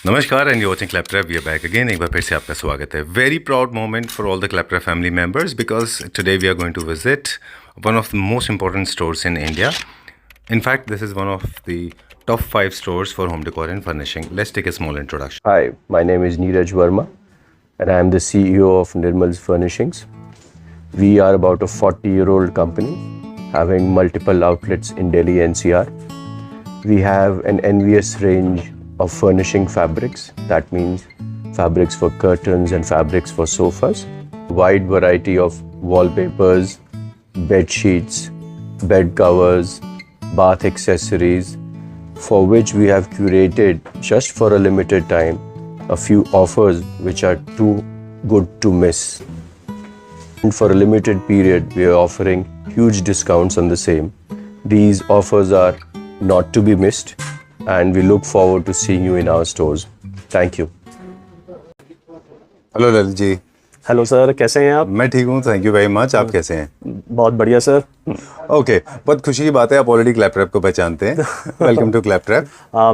नमस्कार and you watching Claptrap we are back again. एक बार फिर से आपका स्वागत है। Very proud moment for all the Claptrap family members because today we are going to visit one of the most important stores in India. In fact, this is one of the top 5 stores for home decor and furnishing. Let's take a small introduction. Hi, my name is Neeraj Verma and I am the CEO of Nirmal's Furnishings. We are about a 40-year-old company having multiple outlets in Delhi NCR. We have an envious range of furnishing fabrics. That means fabrics for curtains and fabrics for sofas. Wide variety of wallpapers, bed sheets, bed covers, bath accessories, for which we have curated just for a limited time a few offers which are too good to miss. And for a limited period we are offering huge discounts on the same. These offers are not to be missed and we look forward to seeing you in our stores. Thank you. Hello Lalit ji. Hello sir, कैसे हैं आप? मैं ठीक हूँ, thank you very much. आप कैसे हैं? बहुत बढ़िया सर. ओके, बहुत खुशी की बात है आप ऑलरेडी क्लैपट्रैप को पहचानते हैं. Welcome to Claptrap.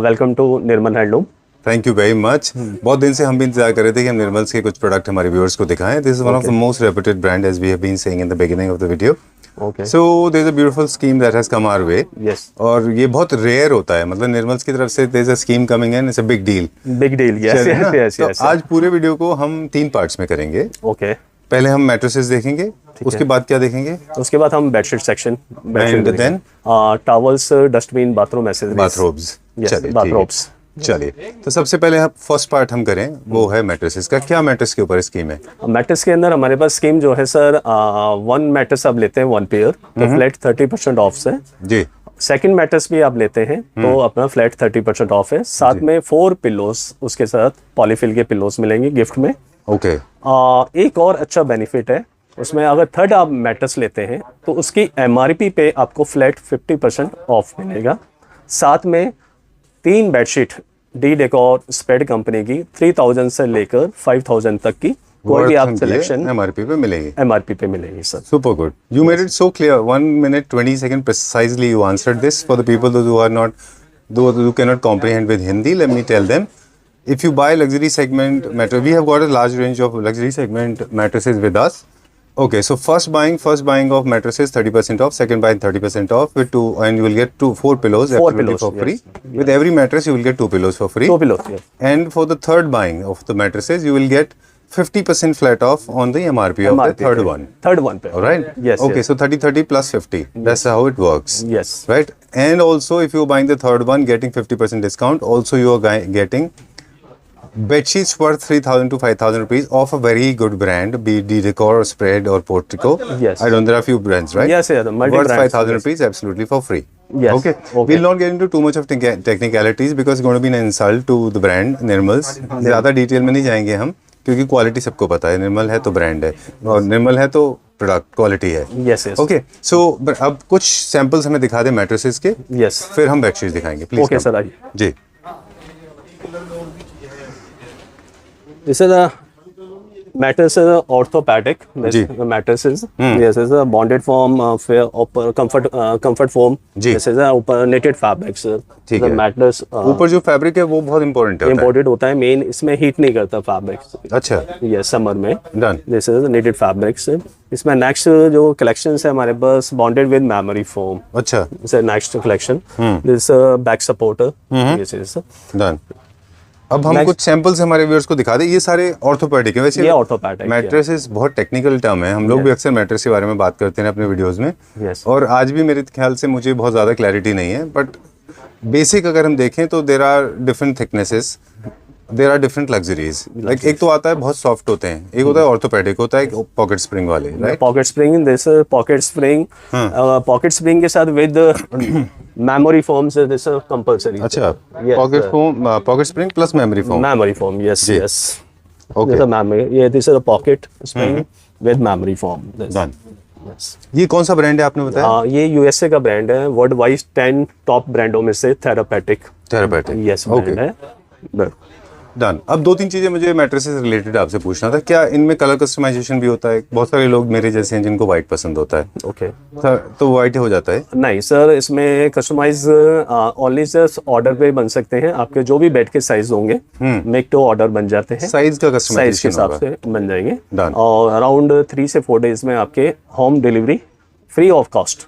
Welcome to Nirmal handloom. Thank you very much. बहुत दिन से हम भी इंतजार कर रहे थे कि हम निर्मल्स के कुछ प्रोडक्ट हमारे व्यूअर्स को दिखाएं. This is one of the most reputed brand as we have been saying in the beginning of the video. Okay. So there is a beautiful scheme that has come our way. Yes. और ये बहुत rare होता है, मतलब निर्मल्स की तरफ से there is a scheme coming in, it's a big deal. Big deal. Yes yes yes. आज पूरे वीडियो को हम 3 पार्ट्स में करेंगे. ओके. पहले हम मैट्रेसेस देखेंगे, उसके बाद क्या देखेंगे? उसके बाद हम bedsheet section, And then? Towels, dustbin, bathroom accessories, bathrobes. चलिए, बाथरोब्स. चलिए, तो सबसे पहले हम फर्स्ट पार्ट हम करें वो है मैट्रेसेस का. क्या मैट्रेस के ऊपर स्कीम है? मैट्रेस के अंदर हमारे पास स्कीम जो है सर, 1 मैट्रेस आप लेते हैं 1 पेयर तो फ्लैट 30% ऑफ से. जी. सेकंड मैट्रेस भी आप लेते हैं तो अपना फ्लैट 30% ऑफ है. साथ में 4 पिलोस उसके साथ पॉलीफिल के पिलोस मिलेंगे गिफ्ट में. ओके. एक और अच्छा बेनिफिट है उसमें, अगर थर्ड आप मैट्रेस लेते हैं तो उसकी MRP पे आपको फ्लैट 50% ऑफ मिलेगा. साथ में 3 bedsheet D decor spread company की 3000 से लेकर 5000 तक की कोई भी आप सिलेक्शन MRP पे मिलेगी. MRP पे मिलेगी sir. Super good. You made it so clear. 1 minute 20 second precisely you answered this. For the people those who are not, those who cannot comprehend with Hindi, let me tell them. If you buy luxury segment mattress, we have got a large range of luxury segment mattresses with us. Okay, so first buying of mattresses 30% off, second buying 30% off with 2, and you will get 4 pillows absolutely for free. Yes. With every mattress you will get 2 pillows for free. 2 pillows. Yes. And for the third buying of the mattresses you will get 50% flat off on the MRP of the third one. Third one पे. All right? Yes. Okay, yes. so 30 plus 50. That's how it works. Yes. Right? And also if you're buying the third one, getting 50% discount, also you are getting bed sheets worth 3,000 to 5,000 rupees of a very good brand, be it D Decor or Spread or Portico. Yes. I don't know, there are a few brands, right? Yes, yes, multi worth brands, 5,000 yes. rupees absolutely for free. Yes. Okay. Okay. We'll not get into too much of technicalities because it's going to be an insult to the brand Nirmals. ज़्यादा detail में नहीं जाएंगे हम, क्योंकि quality सबको पता है. निर्मल है तो ब्रांड है, और निर्मल है तो प्रोडक्ट क्वालिटी है. Yes, yes. ओके, सो अब कुछ सैंपल्स हमें दिखा दें मैट्रेसेस के. Yes. फिर हम बेडशीट दिखाएंगे प्लीज. Okay, sir, आइए. जी. This is a mattress is orthopedic. Ji. The mattresses. This is a bonded foam, comfort foam. Ji. This is a knitted fabrics. ठीक The है. mattress ऊपर जो फैब्रिक है वो बहुत इंपॉर्टेंट है. imported होता है. मेन इसमें हीट नहीं करता फैब्रिक्स. अच्छा. ये समर में. Done. This is knitted fabrics. इसमें नेक्स्ट जो कलेक्शन है हमारे पास बॉन्डेड विद मेमोरी फोम. अच्छा. Next collection. This back supporter. This is done. अब हम Next. कुछ सैंपल्स हमारे व्यूअर्स को दिखा दें. ये सारे ऑर्थोपेडिक है. वैसे ये ऑर्थोपेडिक मैट्रेसेस बहुत टेक्निकल टर्म है. हम लोग भी अक्सर मैट्रेस के बारे में बात करते हैं अपने वीडियोस में. Yes. और आज भी मेरे ख्याल से मुझे बहुत ज़्यादा क्लैरिटी नहीं है, बट बेसिक अगर हम देखें तो there are different thicknesses, there are different luxuries. Like एक तो आता है बहुत सॉफ्ट होते हैं, एक होता है ऑर्थोपेडिक, होता है पॉकेट स्प्रिंग वाले, right? Pocket spring. This pocket spring के साथ विद मेमोरी फोम से दिस कंपलसरी. अच्छा. Yes, pocket foam, pocket spring plus memory foam. Memory foam. Yes जी. यस. ओके. This memory. ये this is pocket spring with memory foam. Done. ये कौन सा brand है आपने बताया? ये यूएसए का ब्रांड है. वर्ल्ड वाइज 10 टॉप ब्रांडों में से therapeutic. Therapeutic. Yes okay. Brand है. डन। अब दो तीन चीजें मुझे मैट्रेसेस रिलेटेड आपसे पूछना था, क्या इनमें कलर कस्टमाइजेशन भी होता है? बहुत सारे लोग मेरे जैसे हैं जिनको व्हाइट पसंद होता है, ओके तो व्हाइट हो जाता है? नहीं सर, इसमें कस्टमाइज ओनली जस्ट ऑर्डर पे बन सकते हैं। आपके जो भी बेड के साइज होंगे मेक टू ऑर्डर बन जाते हैं, साइज का साइज के कस्टमाइजेशन हिसाब होगा? से बन जाएंगे। Done. और अराउंड 3 से 4 डेज में आपके home delivery free of cost,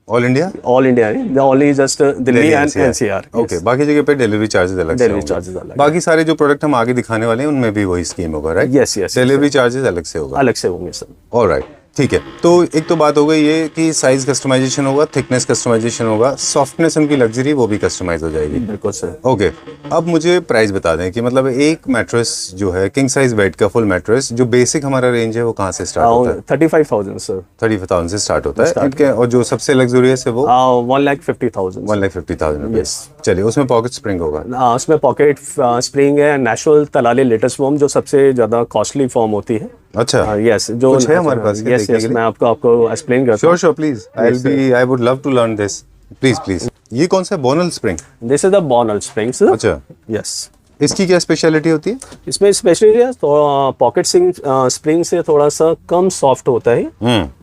all India? All India, only just Delhi and NCR. Okay, बाकी जगह पे डिलीवरी चार्जेस अलग से डिलीवरी होंगे। चार्जेस अलग, बाकी सारे जो प्रोडक्ट हम आगे दिखाने वाले हैं उनमें भी वही स्कीम होगा, right? Yes yes, delivery charges अलग से होगा? अलग से होंगे सर। ऑलराइट, ठीक है। तो एक तो बात हो गई ये कि साइज कस्टमाइजेशन होगा, थिकनेस कस्टमाइजेशन होगा, सॉफ्टनेस उनकी लग्जरी वो भी कस्टमाइज हो जाएगी। बिल्कुल सर। ओके, अब मुझे प्राइस बता दें कि मतलब एक मैट्रेस जो है किंग साइज बेड का फुल मैट्रेस जो बेसिक हमारा रेंज है वो कहाँ से स्टार्ट होता है? 35,000 सर। 30,000 से स्टार्ट होता है इनके, और जो सबसे लग्जरियस है वो 1,50,000। 1,50,000 रुपये। Yes. चलिए, उसमें पॉकेट स्प्रिंग होगा? उसमें पॉकेट स्प्रिंग है, नेचुरल तलाली लेटेस्ट फॉर्म जो सबसे ज़्यादा कॉस्टली फॉर्म होती है। अच्छा, यस, जो कुछ है हमारे पास क्या यस देखने यस, के लिए? मैं आपको एक्सप्लेन करता श्योर हूँ। Sure, please, I would love to learn this, please. ये कौन सा Bonnell spring? This is the Bonnell spring sir. अच्छा, यस, इसकी क्या स्पेशलिटी होती है? इसमें स्पेशली तो पॉकेट स्प्रिंग से थोड़ा सा कम सॉफ्ट होता है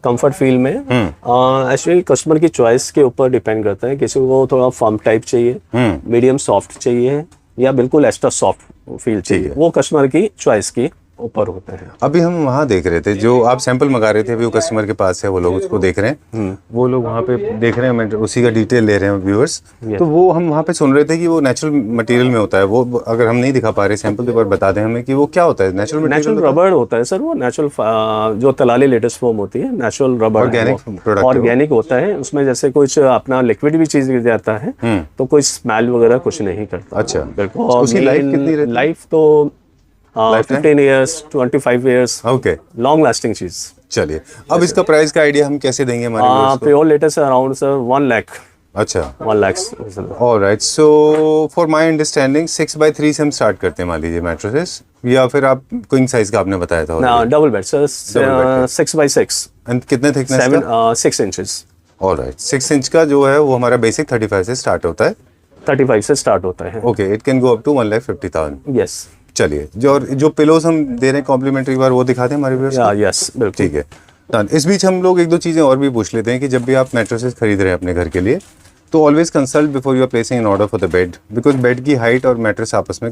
कंफर्ट फील में। एक्चुअली कस्टमर की चॉइस के ऊपर डिपेंड करता है, किसी को थोड़ा फर्म टाइप चाहिए, मीडियम सॉफ्ट चाहिए, या बिल्कुल एक्स्ट्रा सॉफ्ट फील चाहिए, वो कस्टमर की चॉइस के ऊपर होता है। अभी हम वहाँ देख रहे थे, जो आप सैंपल मंगा रहे थे, अभी वो कस्टमर के पास है, वो लोग उसको देख रहे हैं, वो लोग वहाँ पे देख रहे हैं, मैं उसी का डिटेल ले रहे हैं व्यूअर्स। तो वो हम वहाँ पे सुन रहे थे कि वो नेचुरल मटेरियल में होता है। वो अगर हम नहीं दिखा पा रहे सैंपल पेपर, बता दें हमें कि वो क्या होता है? नेचुरल नेचुरल रबर होता है सर, वो नेचुरल जो तलाली लेटेस्ट फॉर्म होती है, नेचुरल रबर, Organic product है वो। ऑर्गेनिक होता है। उसमें जैसे कुछ अपना लिक्विड भी चीज गिर जाता है तो कोई स्मेल वगैरह कुछ नहीं करता। अच्छा, बिल्कुल। उसकी लाइफ कितनी रहती है? लाइफ तो 15 years, 25 years, okay, long lasting चीज। चलिए, अब इसका प्राइस का आइडिया हम कैसे देंगे हमारे viewers को? Pure latest around sir 1 lakh. अच्छा, 1 lakh. Alright, so for my understanding 6x3 से हम स्टार्ट करते हैं, मान लीजिए मैट्रेसेस, या फिर आप क्वीन साइज का आपने बताया था? Double bed sir, 6x6, and कितने थिकनेस का? 6 इंचेस। ऑलराइट, 6 इंच का जो है वो हमारा बेसिक 35 से स्टार्ट होता है। 35 से स्टार्ट होता है। Okay, it can go up to 1,50,000। Yes. चलिए, जो पिलोज हम दे रहे हैं कॉम्प्लीमेंट्री बार, वो दिखा दें हमारे व्यूअर्स को? यस बिल्कुल। ठीक है, डन। इस बीच हम लोग एक दो चीज़ें और भी पूछ लेते हैं कि जब भी आप मैट्रेसेस खरीद रहे हैं अपने घर के लिए, तो always consult before you are placing an order for the bed, because bed की हाइट और मैट्रेस आपस में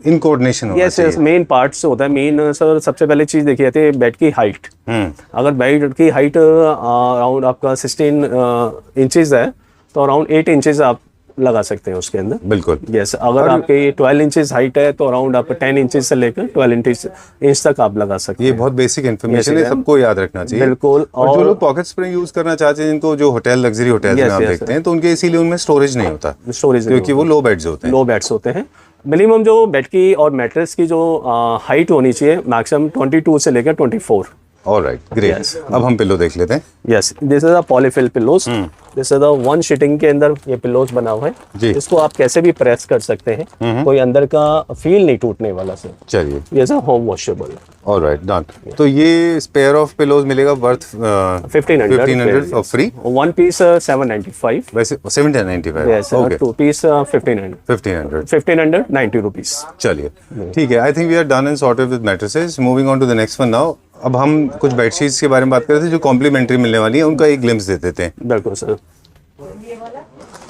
इन कोऑर्डिनेशन होना यस चाहिए। यस, मेन पार्ट्स होता है। मेन सर सबसे पहले चीज देखी जाती है बेड की हाइट। अगर बेड की हाइट अराउंड आपका 16 इंचेस है तो अराउंड 8 इंचेस आप लगा सकते हैं उसके अंदर। बिल्कुल। यस, अगर आपकी 12 इंचेस हाइट है तो अराउंड आप 10 इंचेस से लेकर 12 इंच तक आप लगा सकते ये हैं। बहुत बेसिक इन्फॉर्मेशन है, Yes, सबको याद रखना चाहिए। बिल्कुल। और जो लोग पॉकेट स्प्रिंग यूज करना चाहते हैं, जिनको जो होटल लग्जरी होटल में Yes, आप yes, देखते हैं, तो उनके इसीलिए उनमें स्टोरेज नहीं होता, स्टोरेज क्योंकि वो लो बेड्स होते हैं। लो बेड्स होते हैं। मिनिमम जो बेड की और मैट्रेस की जो हाइट होनी चाहिए मैक्सिमम 22 से लेकर 24। Alright, great. Yes. अब हम पिलो देख लेते हैं। Yes, this is a polyfill pillows. This is a one sheeting के अंदर ये पिलोज बना हुआ जी। है। इसको आप कैसे भी प्रेस कर सकते हैं, कोई अंदर का फील नहीं टूटने वाला सर। चलिए, ये is a home washable. Alright, done. तो ये पेयर ऑफ पिलोज मिलेगा worth 1500 for free. One piece 795। वैसे 795। Yes, okay, two piece 1500। 1500। 1590 rupees. चलिए, ठीक है। I think we are done and sorted with mattresses. Moving on to the next one now. अब हम कुछ बेडशीट्स के बारे में बात कर रहे थे जो कॉम्प्लीमेंट्री मिलने वाली है, उनका एक ग्लिम्स दे देते हैं। बिल्कुल सर।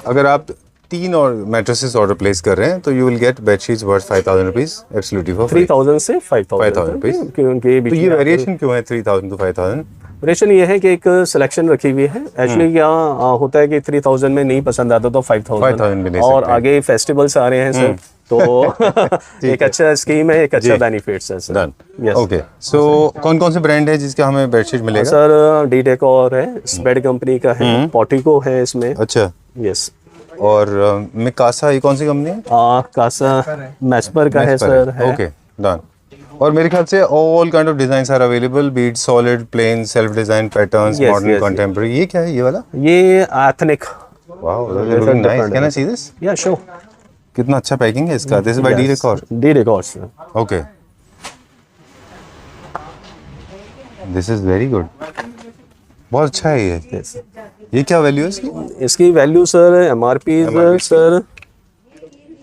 अगर आप 3 और मैट्रेसेस ऑर्डर प्लेस कर रहे हैं तो you will get bedsheets worth 5,000 rupees absolutely for free. 3000 से 5000 5,000 रुपीज। क्योंकि तो ये वेरिएशन क्यों है 3,000 to 5,000? वेरिएशन ये है कि एक सिलेक्शन रखी हुई है। एक्चुअली क्या होता है कि 3000 में नहीं पसंद आता तो 5,000 भी ले और सकते हैं। आगे फेस्टिवल्स आ रहे हैं सर, तो एक अच्छा स्कीम है, एक अच्छा बेनिफिट्स है सर। डन। Yes. ओके, सो कौन कौन से ब्रांड है जिसका हमें बेडशीट मिलेगा? सर डी डेकोर है, स्पेड कंपनी का है, पोटिको है इसमें। अच्छा, यस। और मिकासा, ये कौन सी कंपनी है? कासा मैस्पर का है सर। है। Okay, done. और मेरे ख्याल से all kind of designs are available, be it solid, plain, self design, patterns, Yes, modern, yes, contemporary. ये क्या है ये वाला? ये ethnic. Wow, looking nice. Can I see this? Yeah sure. कितना अच्छा पैकिंग है इसका। This is by D decor. D decor sir. Okay, this is very good, बहुत अच्छा है ये। Yes. ये क्या वैल्यू है इसकी? इसकी वैल्यू सर MRP सर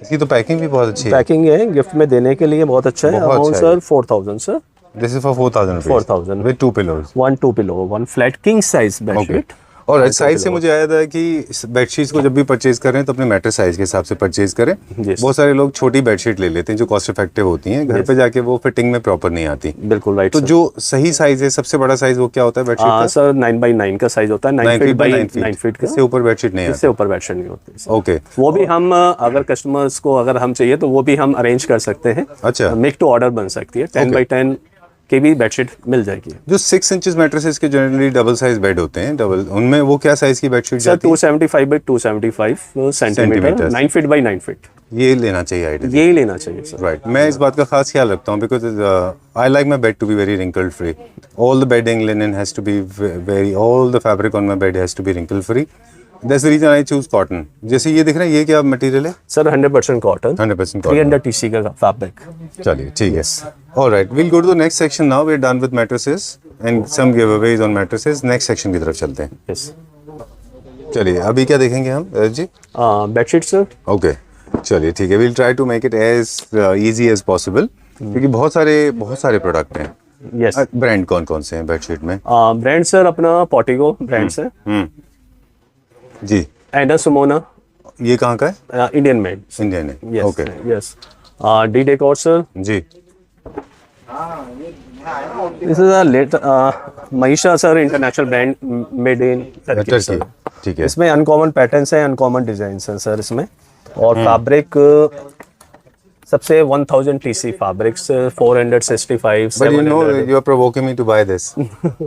इसकी तो पैकिंग भी बहुत अच्छी है। पैकिंग है, गिफ्ट में देने के लिए बहुत अच्छा है। बहुत अमाउंट अच्छा है। Sir 4000 sir. This is for 4000 4000 with 2 pillows. 1 2 pillow, 1 flat king size bedsheet. और साइज से मुझे याद है कि बेडशीट्स को जब भी परचेज करें तो अपने मैट्रेस साइज के हिसाब से परचेज करें। Yes. बहुत सारे लोग छोटी बेडशीट ले लेते हैं जो कॉस्ट इफेक्टिव होती हैं, घर पे जाके वो फिटिंग में प्रॉपर नहीं आती। बिल्कुल राइट। तो जो सही साइज है, सबसे बड़ा साइज वो क्या होता है बेडशीट का? सर 9x9 का साइज होता है, 9 फीट बाई 9 फीट का। इससे ऊपर बेडशीट नहीं इससे आती। ऊपर बेडशीट नहीं होती सर। ओके, वो भी हम अगर कस्टमर्स को अगर हम चाहिए तो वो भी हम अरेंज कर सकते हैं। अच्छा। मेक टू ऑर्डर बन सकती है, 10x10 की भी बेडशीट मिल जाएगी। जो 6 इंचेस मैट्रेसेस के जनरली डबल साइज बेड होते हैं, डबल, उनमें वो क्या साइज की बेडशीट सर जाती है? 275 by 275 centimetre, Centimeters. 9 feet by 9 feet. ये लेना चाहिए आइडिया। यही लेना चाहिए सर। राइट, मैं इस बात का खास ख्याल रखता हूँ because I like my bed to be very wrinkle free. All the bedding linen has to be very, all the fabric on my bed has to be wrinkle free. That's the reason I choose cotton. जैसे ये दिख रहा है, ये क्या material है? Sir 100% cotton, 100% cotton. 300 TC का fabric. चलिए ठीक है। Alright, we'll go to the next section now. We are done with mattresses and some giveaways on mattresses. Next section की तरफ चलते हैं। यस। चलिए, अभी क्या देखेंगे हम जी? Bedsheet sir. ओके, चलिए ठीक है। We'll try to make it as easy as possible क्योंकि बहुत सारे प्रोडक्ट हैं। यस। ब्रांड कौन कौन से हैं बेडशीट में? ब्रांड सर अपना पोर्टिगो ब्रांड्स है, जी। एंड सुमोना, ये कहाँ का है? Indian made. इंडियन है। Yes okay yes. D decor sir, जी। This is a late Manisha sir, international brand, made in Turkey sir. ठीक है। इसमें अनकॉमन पैटर्न्स हैं, अनकॉमन डिजाइन्स हैं सर इसमें। और फैब्रिक सबसे 1000 TC fabrics, 465, but you know 700। You are provoking me to buy this.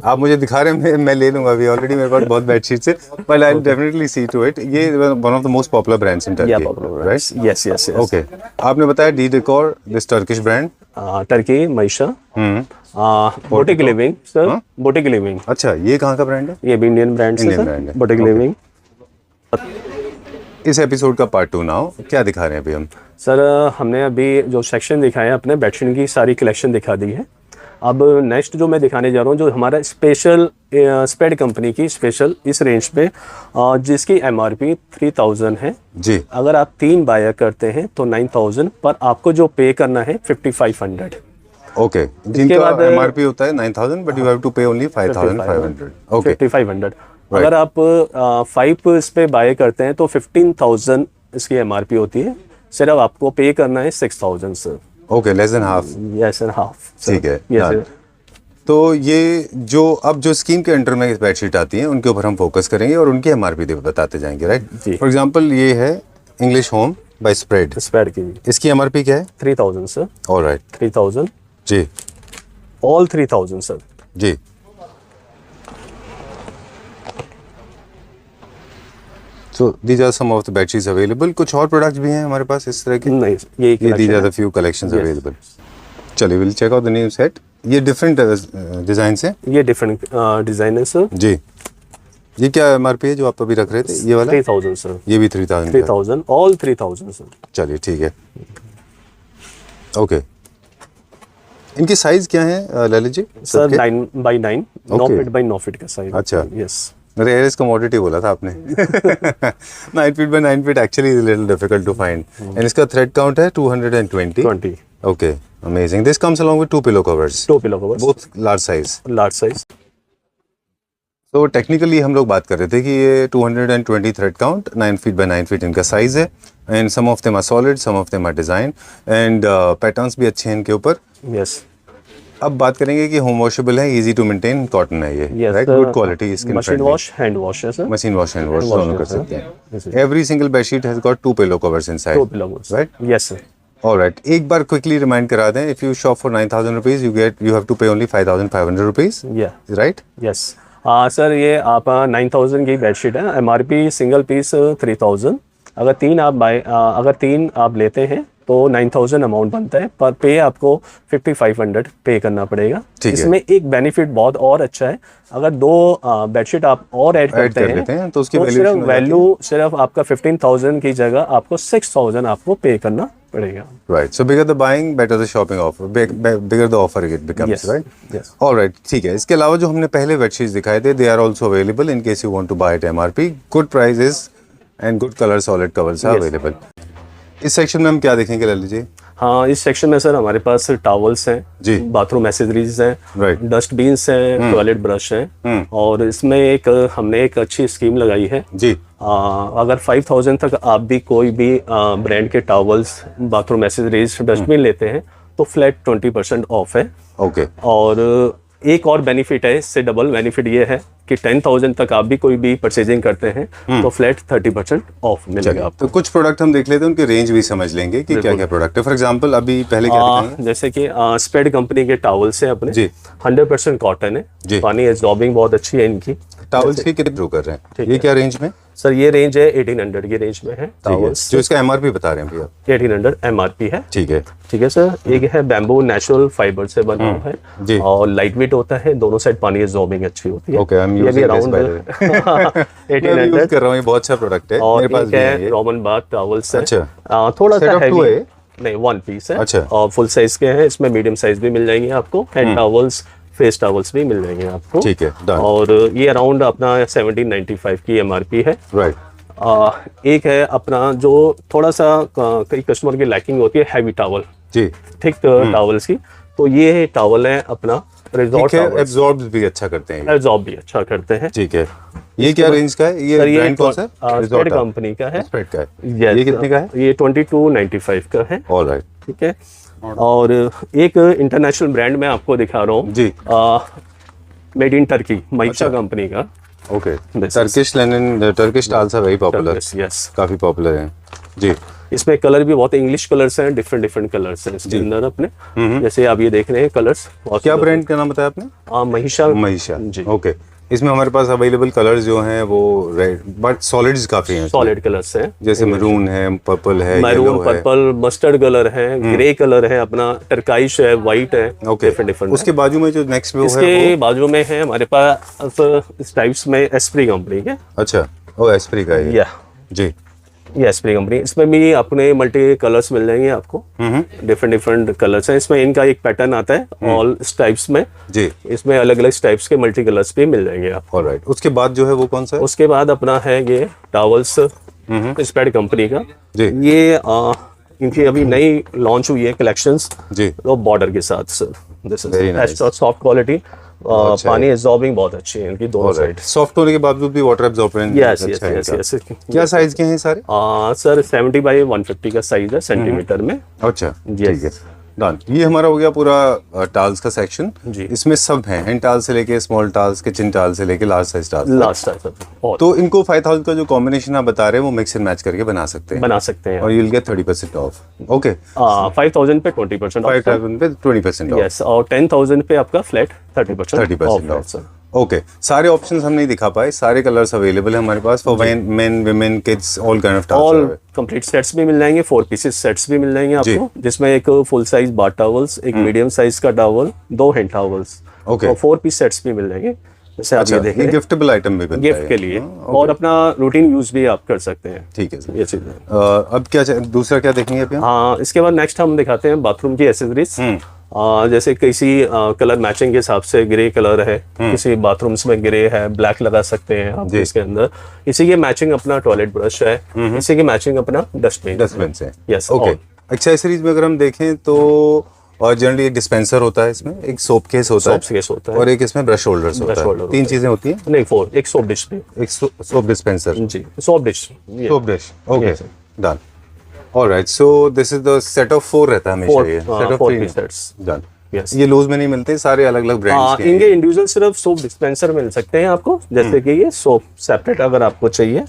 आप मुझे दिखा रहे हैं, मैं ले लूंगा अभी। ऑलरेडी मेरे पास बहुत बेडशीट्स है, but I will definitely see to it. ये one of the most popular brands in या Turkey, right? Yes yes. Okay, आपने बताया D decor, this Turkish brand. Turkey मनीषा, boutique living sir, boutique living. अच्छा, ये कहाँ का ब्रांड है? ये भी इंडियन ब्रांड है Indian सर, brand है। Boutique Okay. लिविंग। इस एपिसोड का पार्ट 2 नाउ क्या दिखा रहे हैं अभी हम? सर हमने अभी जो सेक्शन दिखाए हैं अपने बेडशीट की सारी कलेक्शन दिखा दी है। अब नेक्स्ट जो मैं दिखाने जा रहा हूँ, जो हमारा स्पेशल स्पेड कंपनी की स्पेशल इस रेंज पे, जिसकी MRP 3000 है। जी। अगर आप 3 बाय करते हैं तो 9000, पर आपको जो पे करना है 5500। ओके, जिनका बाद MRP होता है 9000 but you have to pay only 5500। Okay, 5500। अगर आप 5 इस पे बाय करते हैं तो 15000 इसकी MRP होती है, सिर्फ आपको पे करना है 6000 sir. Okay, less than half. Yes and half. ठीक है। Yes done. तो ये जो स्कीम के अंडर में बेडशीट आती हैं उनके ऊपर हम फोकस करेंगे और उनकी MRP बताते जाएंगे, राइट? जी। फॉर एग्जांपल ये है English home by spread. Spread की इसकी MRP क्या है? 3000 सर। ऑलराइट, 3000, जी ऑल 3000 सर। जी। So these are some of the bedsheets available. कुछ और प्रोडक्ट्स भी हैं हमारे पास इस तरह के? नहीं, यही these collection are है। the few collections Yes. available. चलिए, we'll check out the new set. ये डिफरेंट डिजाइन है ये डिफरेंट डिजाइन है सर। जी। ये क्या MRP है जो आप अभी रख रहे थे, ये वाला? 3000 सर। ये भी 3000 का है। 3000, ऑल 3000 सर। चलिए ठीक है। ओके, इनकी साइज क्या है Lalit ji? Sir 9x9, 9 Okay. Feet by 9 feet का साइज। अच्छा। यस। रेयर इज कमोडिटी बोला था आपने। 9 feet by 9 feet actually is little difficult to find. And इसका थ्रेड काउंट है 220। 20। Okay, amazing. This comes along with 2 pillow covers, 2 pillow covers, both large size. Large size. तो technically हम लोग बात कर रहे थे कि ये 220 thread count, 9 feet by 9 feet इनका साइज है। And some of them are solid, some of them are design, and patterns भी अच्छे हैं इनके ऊपर। यस। अब बात करेंगे कि होम वॉशेबल है, इजी टू मेंटेन कॉटन है ये, right? Good quality, skin machine wash, hand wash है sir. Machine wash, hand wash Hand wash दोनों कर है, सकते Yes, हैं। Every single bedsheet has got 2 pillow covers inside, 2 pillow covers, right? Yes sir. Alright, एक बार क्विकली रिमाइंड करा दें, if you shop for 9000 rupees you have to pay only 5500 rupees, या राइट? यस। सर ये आप 9000 की bedsheet है, MRP single piece 3000। अगर 3 आप लेते हैं तो 9000 अमाउंट बनता है, पर पे आपको 5500 पे करना पड़ेगा। ठीक है। इसमें एक बेनिफिट बहुत और अच्छा है, अगर 2 बेडशीट आप और ऐड कर करते लेते हैं हैं तो उसकी सिर्फ valuation हो जाती है। वैल्यू सिर्फ आपका 15000 की जगह आपको 6000 आपको पे करना पड़ेगा। Right. So bigger the buying, better the shopping offer. Bigger the offer it becomes, Yes. right? Yes. All right. ठीक है। इसके अलावा जो हमने पहले बेडशीट्स दिखाए थे, they are also available in case you want to buy at MRP. Good prices and good color solid covers are Yes. available. इस सेक्शन में हम क्या देखेंगे ललित जी? हाँ, इस सेक्शन में सर हमारे पास टॉवल्स जी। हैं, बाथरूम एसेसरीज हैं, राइट। डस्टबिन्स हैं, टॉयलेट ब्रश हैं, और इसमें हमने एक अच्छी स्कीम लगाई है जी। अगर 5000 तक आप भी कोई भी ब्रांड के टॉवल्स, बाथरूम एसेसरीज, डस्टबिन लेते हैं तो फ्लैट 20% ऑफ है। ओके। और एक और बेनिफिट है, इससे डबल बेनिफिट ये है कि 10,000 तक आप भी कोई भी परचेजिंग करते हैं तो फ्लैट 30% ऑफ मिलेगा आपको। तो कुछ प्रोडक्ट हम देख लेते हैं, उनकी रेंज भी समझ लेंगे कि क्या क्या प्रोडक्ट है। फॉर एग्जांपल अभी पहले क्या दिखाएंगे? जैसे कि स्पेड कंपनी के टॉवल्स हैं अपने जी। 100% कॉटन है जी। पानी एब्जॉर्बिंग बहुत अच्छी है इनकी। टॉवल्स की कितने कर रहे हैं? ये क्या रेंज में? सर ये रेंज है 1800 की रेंज में है टॉवल्स, जो इसका एमआरपी बता रहे हैं भैया? 1800 एमआरपी है। ठीक है। ठीक है सर। एक है बैम्बू नेचुरल फाइबर से बना हुआ जी। है और लाइट वेट होता है, दोनों साइड पानी एब्जॉर्बिंग अच्छी होती है। ओके, आई एम ये भी using this around by the way. मैं भी 1800 यूज कर रहा हूं, ये बहुत अच्छा प्रोडक्ट है, और मेरे पास एक भी है है ये। रोमन बाथ टॉवल्स है। अच्छा। थोड़ा Set सा of two हैवी है? नहीं, वन पीस है। अच्छा। और फुल साइज के हैं, इसमें मीडियम साइज भी मिल जाएंगे आपको, हैंड टॉवल्स, फेस टॉवल्स भी मिल जाएंगे आपको। ठीक है, done। और ये अराउंड अपना 1795 की एमआरपी है। राइट। एक है अपना जो थोड़ा सा कई कस्टमर की लैकिंग होती है, हैवी टॉवल, जी। थिक टॉवल्स की, तो ये टॉवल है अपना रिजॉर्ट ठीक है, टॉवल, एब्जॉर्ब भी अच्छा करते हैं ये। एब्जॉर्ब भी अच्छा करते हैं। ठीक है। ये क्या रेंज का है? ये सर ये ब्रांड कौन सा है? स्पेड कंपनी का है। स्प्रेड का है। Yes, ये कितने का है? ये 2295 का है। ऑलराइट। ठीक है। और एक इंटरनेशनल ब्रांड मैं आपको दिखा रहा हूँ, जी। मेड इन टर्की, माइशा कंपनी का। Okay. This Turkish linen, Turkish towels are very popular, yes. काफी पॉपुलर हैं। जी। इसमें कलर भी बहुत इंग्लिश कलर्स हैं, डिफरेंट डिफरेंट कलर्स हैं इसके अंदर अपने। जैसे आप ये देख रहे हैं कलर्स। क्या ब्रांड का नाम बताया आपने? महिषा। महिषा। जी। ओके। इसमें हमारे पास अवेलेबल कलर्स जो हैं वो रेड, बट सॉलिड्स काफी हैं। सॉलिड कलर्स हैं, जैसे मैरून है, पर्पल है, मैरून, येलो है। पर्पल, मस्टर्ड कलर है, ग्रे कलर है, अपना टर्काइश है, व्हाइट है, ओके। Different different. उसके बाजू में जो नेक्स्ट में वो इसके है बाजू में है हमारे पास इस टाइप्स में एस्प्री कंपनी के। अच्छा, ओ एस्प्री का है ये। या जी। ये एस्प्री कंपनी, इसमें भी अपने मल्टी कलर्स मिल जाएंगे आपको, डिफरेंट डिफरेंट कलर्स हैं इसमें। इनका एक पैटर्न आता है ऑल स्टाइप्स में, जी। इसमें अलग अलग टाइप्स के मल्टी कलर्स भी मिल जाएंगे आपको। ऑलराइट। उसके बाद जो है वो कौन सा है? उसके बाद अपना है ये टॉवल्स, स्पेड कंपनी का। जी। ये इनकी अभी नई लॉन्च हुई है कलेक्शंस, जी। तो बॉर्डर के साथ sir. This Very nice। Is soft quality, अच्छा पानी एब्जॉर्बिंग बहुत अच्छी है इनकी दोनों साइड। सॉफ्ट होने के बावजूद भी वाटर एब्जॉर्बेंट यस यस अच्छा है यस इनका। यस। क्या साइज के हैं सारे? सर 70 बाई 150 का साइज है सेंटीमीटर में। अच्छा, ठीक है, डन। ये हमारा हो गया पूरा टाल्स का सेक्शन। जी। इसमें सब हैं, हैंड टाल से लेके स्मॉल टाल्स, किचन टाल से लेके लार्ज साइज टाल्स। लास्ट है सर। और तो इनको 5000 का जो कॉम्बिनेशन आप बता रहे हैं वो मिक्स एंड मैच करके बना सकते हैं बना सकते हैं। और you will get 30% of. Okay. 5000 पे 20% ऑफ। 5000 पे 20% ऑफ। यस, और 10,000 पे आपका फ्लैट 30% ऑफ सर। ओके। सारे ऑप्शंस हम नहीं दिखा पाए, सारे कलर्स अवेलेबल हैं हमारे पास for men, women, kids, all kind of all towels. Complete sets भी मिल जाएंगे, 4 पीसेस सेट्स भी मिल जाएंगे आपको, जिसमें एक फुल साइज बाथ टॉवल्स, एक मीडियम साइज का टॉवल, 2 हैंड टॉवल्स, Okay। और 4 पीस सेट्स भी मिल जाएंगे। जैसे आप अच्छा, ये देख ये रहे हैं, गिफ्टेबल आइटम भी बनता है गिफ्ट के लिए, और अपना रूटीन यूज भी आप कर सकते हैं। ठीक है सर। ये चीज़ है। अब क्या दूसरा क्या देखेंगे अभी हम? हाँ, इसके बाद नेक्स्ट हम दिखाते हैं बाथरूम की एसेसरीज। जैसे किसी कलर मैचिंग के हिसाब से ग्रे कलर है, किसी बाथरूम्स में ग्रे है, ब्लैक लगा सकते हैं आप इसके अंदर। इसी के मैचिंग अपना टॉयलेट ब्रश है, इसी के मैचिंग अपना डस्टबिन से। यस। ओके। एक्सेसरीज में अगर हम देखें तो और जनरली एक डिस्पेंसर होता है इसमें, एक सोप केस होता सोप केस होता है, और एक इसमें ब्रश होल्डर्स होता है। तीन चीजें होती हैं। नहीं, 4, एक सोप डिश भी। एक सोप डिस्पेंसर। जी, soap dish. Soap dish. Okay, done. Alright, so this is the set of 4 रहता है हमेशा ये। Set of 4 sets. Done. Yes. ये लूज में नहीं मिलते, सारे अलग अलग ब्रांड्स के हैं। इनके इंडिविजुअल सिर्फ सोप डिस्पेंसर मिल सकते हैं आपको, जैसे कि ये सोप सेपरेट अगर आपको चाहिए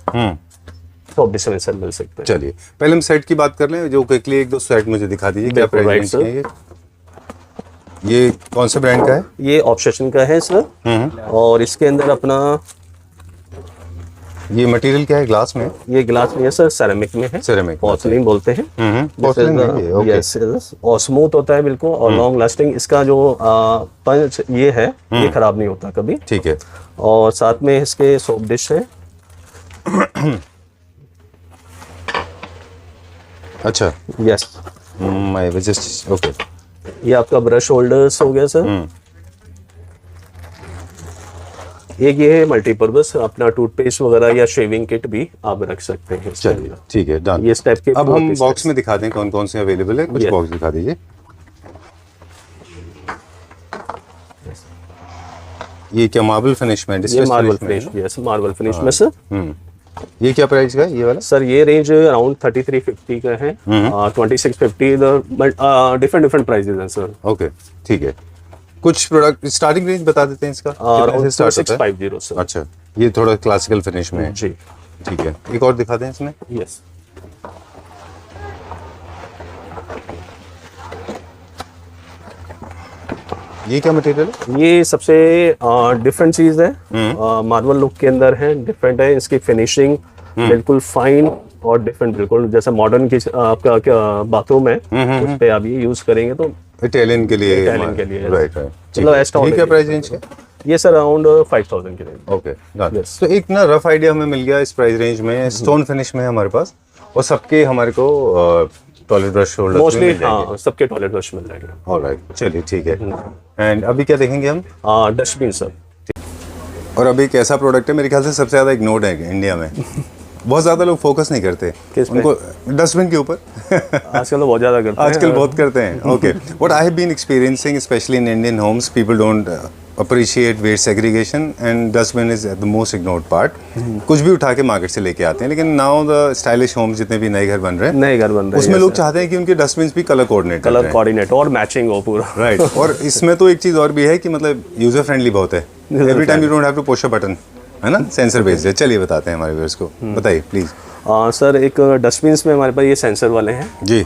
सोप डिस्पेंसर मिल सकते हैं। चलिए पहले हम सेट की बात कर लें, जो क्विकली एक दो सेट मुझे दिखा दीजिए क्या बिल्कुल, right, प्राइस है ये कौन से ब्रांड का है? ये ऑब्सेशन का है सर, और इसके अंदर अपना ये मटेरियल क्या है? ग्लास में? ये ग्लास में है सर, सेरेमिक में है, Ceramic, पोर्सलिन बोलते हैं। पोर्सलिन है ये। ओके। यस, और स्मूथ होता है बिल्कुल, और लॉन्ग लास्टिंग। इसका जो पंच ये है, ये खराब नहीं होता कभी। ठीक है। और साथ में इसके सोप डिश है। अच्छा। यस। My just okay. ये आपका ब्रश होल्डर्स हो गया सर। एक ये है मल्टीपर्पज, अपना टूथपेस्ट वगैरह या शेविंग किट भी आप रख सकते हैं इसके चलिए अंदर। ठीक है, डन। ये स्टेप के अब four हम pieces। बॉक्स में दिखा दें कौन कौन से अवेलेबल है, कुछ Yeah. बॉक्स दिखा दीजिए। ये क्या मार्बल फिनिश में? ये distress मार्बल finish में फिनिश, है यस मार्बल फिनिश में सर। ये क्या प्राइस का है ये वाला? सर ये रेंज अराउंड 3350 का है, 2650, डिफरेंट डिफरेंट प्राइसेस हैं सर। ओके ठीक है। कुछ प्रोडक्ट स्टार्टिंग रेंज बता देते हैं इसका, अराउंड कितने से स्टार्ट होता है? 4650 सर। अच्छा, ये थोड़ा क्लासिकल फिनिश में है। जी ठीक है, एक और दिखा दें इसमें। यस। ये क्या मटेरियल है? ये सबसे डिफरेंट चीज है, मार्बल लुक के अंदर है, डिफरेंट है इसकी फिनिशिंग, बिल्कुल फाइन और डिफरेंट, बिल्कुल जैसे मॉडर्न की आपका क्या बाथरूम है उस पे आप ये यूज करेंगे तो इटालियन के लिए। Italian के लिए, राइट राइट। मतलब extra ये क्या ordinary। प्राइस रेंज है? ये सर अराउंड 5000 के रेंज। Okay done. Yes. तो एक ना रफ आइडिया हमें मिल गया इस प्राइस रेंज में। स्टोन फिनिश में है हमारे पास, और सबके हमारे को टॉयलेट ब्रश होल्डर मोस्टली मिल जाएंगे। हाँ सबके टॉयलेट ब्रश मिल जाएंगे। ऑलराइट, चलिए ठीक है। एंड अभी क्या देखेंगे हम? Dustbin sir. और अभी एक ऐसा प्रोडक्ट है मेरे ख्याल से सबसे ज़्यादा इग्नोर्ड है इंडिया में। बहुत ज़्यादा लोग फोकस नहीं करते किस पे? उनको, डस्टबिन के ऊपर। आजकल तो बहुत ज्यादा करते हैं। आजकल बहुत करते हैं। Okay, what I have been experiencing specially in Indian homes, people don't appreciate waste segregation and dustbin is the most ignored part. कुछ भी उठा के मार्केट से लेके आते हैं, लेकिन नाउ द स्टाइलिश होम्स जितने भी नए घर बन रहे हैं, नए घर बन रहे हैं उसमें लोग चाहते हैं कि उनके डस्टबिन भी कलर कोऑर्डिनेट कलर कोऑर्डिनेट और मैचिंग हो पूरा। राइट। और इसमें तो एक चीज़ और भी है कि मतलब यूजर फ्रेंडली बहुत है। Every time you don't have to push a button, है ना, सेंसर बेस्ड है। चलिए बताते हैं हमारे व्यूअर्स को, बताइए प्लीज। सर एक डस्टबिन में हमारे पास ये सेंसर वाले हैं। जी।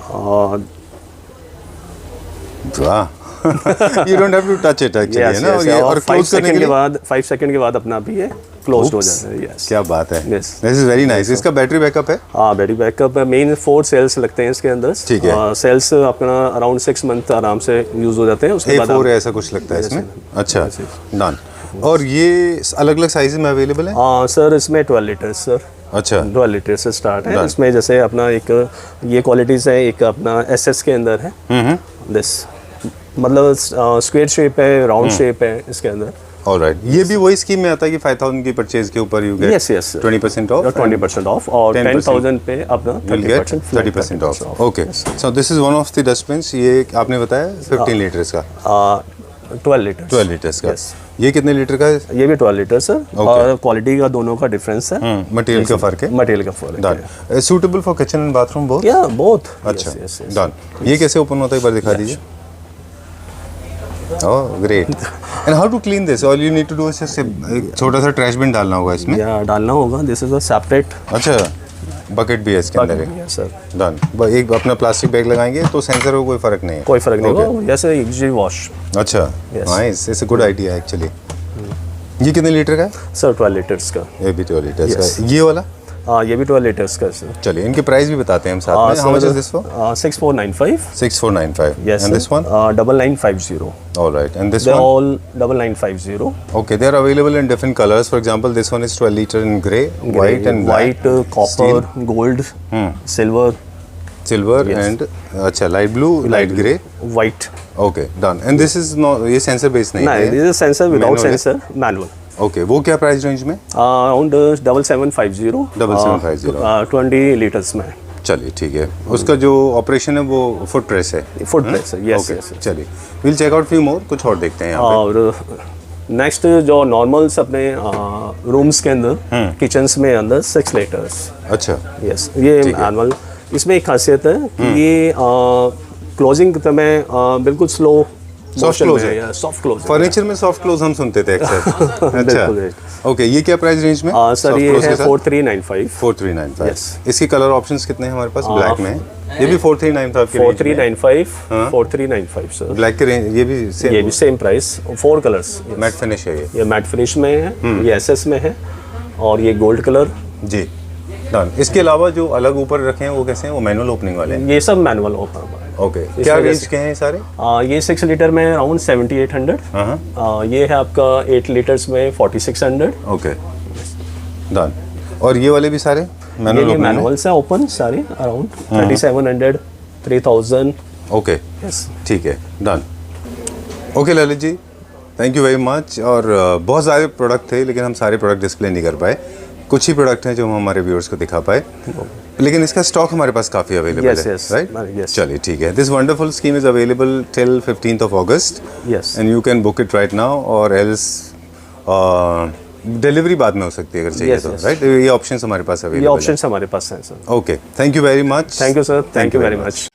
वाह। You don't have to touch it actually, है ना। और ये और क्लोज करने के लिए 5 सेकंड के बाद अपना भी ये क्लोज हो जाता है। यस, क्या बात है। Yes. This is very nice. इसका बैटरी बैकअप है? हाँ बैटरी बैकअप मेन 4 सेल्स लगते हैं इसके अंदर। ठीक है। सेल्स अपना अराउंड 6 मंथ आराम से यूज हो जाते हैं। उसके बाद A4 ऐसा कुछ लगता है इसमें। अच्छा, डन। और ये अलग अलग साइज में अवेलेबल है? हाँ सर इसमें 12 लीटर सर। अच्छा 12 लीटर से स्टार्ट है। इसमें जैसे अपना एक ये क्वालिटीज है, एक अपना SS के अंदर है दिस, मतलब स्क्वायर शेप है, राउंड शेप है इसके अंदर। ऑलराइट। ये भी वही स्कीम में आता है कि 5000 की परचेज के ऊपर you get Yes, yes, sir. 20% of, 20% of, और 10,000 पे अपना you'll get 30% of. Okay, so this is one of the dustbins. ये आपने बताया 15 लीटर्स का, 12 लीटर। 12 लीटर्स का। Yes. ये कितने लीटर का है? ये भी 12 लीटर सर। और क्वालिटी का दोनों का डिफरेंस है, मटेरियल का फर्क है। मटेरियल का फर्क है। Done. Suitable for kitchen and bathroom both? Yeah both. अच्छा, डन। ये कैसे ओपन होता है, एक बार दिखा दीजिए। Oh great. And how to clean this? All you need to do is just एक छोटा सा ट्रैश बिन डालना होगा इसमें। या डालना होगा, दिस इज अ सेपरेट अच्छा, बकेट भी है इसके अंदर है। सर। डन। एक अपना प्लास्टिक बैग लगाएंगे तो सेंसर को कोई फर्क नहीं है? कोई फर्क नहीं होगा, जैसे इजी वॉश। अच्छा, nice, it's a good idea actually. ये कितने लीटर का है? सर 12 लीटर्स का। ये भी 12 लीटर्स का। ये वाला? ये भी 12 लीटर्स का सर। चलिए इनके प्राइस भी बताते हैं हम साथ में। How much is this for? 6495। 6495। Yes, and this one? 9950. Alright. And this They're one? all 9950. Okay, they are available in different colors. For example, this one is 12 liter in grey, white and black, white, copper, gold, silver, silver and अच्छा light blue, light grey. white. Okay, done. And this is no, ये sensor based नहीं No, है? this is sensor without Manual है? sensor, manual. Okay, वो क्या price range में? Around 7750. 7750. 20 litres में। चलिए ठीक है। उसका जो ऑपरेशन है वो फुट प्रेस है? फुट प्रेस है, यस Okay, यस। चलिए will check out few more, कुछ और देखते हैं यहाँ और नेक्स्ट जो नॉर्मल्स अपने रूम्स के अंदर, किचन्स में अंदर 6 लीटर्स। पे। अच्छा, यस, ये मैनुअल। इसमें एक खासियत है कि ये क्लोजिंग में बिल्कुल स्लो Soft close है? Soft close. फर्नीचर में सॉफ्ट क्लोज हम सुनते थे अक्सर। बिल्कुल। अच्छा, ओके। ये क्या प्राइस रेंज में? सर Soft ये close है के साथ? 4395। 4395। Yes. इसकी कलर ऑप्शंस कितने हैं हमारे पास? ब्लैक में है। ये भी 4395 की रेंज में है। 4395, 4395 सर। ब्लैक के रेंज ये भी ये सेम भी same price, 4 colours. Matte finish है ये मैट फिनिश में है, ये SS में है, और ये गोल्ड कलर। जी, डन। इसके अलावा जो अलग ऊपर रखे हैं वो कैसे हैं? वो मैनुअल ओपनिंग वाले हैं? ये सब मैनुअल ओपन है। ओके, क्या वजह रेंज से- के हैं ये सारे? ये 6 लीटर में अराउंड 7800। ये है आपका 8 लीटर्स में 4600। Okay, done. और ये वाले भी सारे ये मैनुअल भी ओपनिंग हैं? मैनुअल्स है ओपन सारे, अराउंड 3700, 3000। Okay, yes. ठीक है, done. Okay Lalit ji, thank you very much. और बहुत सारे प्रोडक्ट थे लेकिन हम सारे प्रोडक्ट डिस्प्ले नहीं कर पाए, कुछ ही प्रोडक्ट हैं जो हम हमारे व्यूअर्स को दिखा पाए, लेकिन इसका स्टॉक हमारे पास काफ़ी अवेलेबल Yes, है, yes. राइट? Yes. चलिए ठीक है। This wonderful scheme is available till 15th of August Yes. And you can book it right now, और एल्स डिलीवरी बाद में हो सकती है अगर चाहिए Yes, तो, yes. राइट? ये ऑप्शंस हमारे पास ये अवेलेबल है। ऑप्शन हमारे पास हैं sir. Okay, thank you very much. Thank you sir, thank you very very much.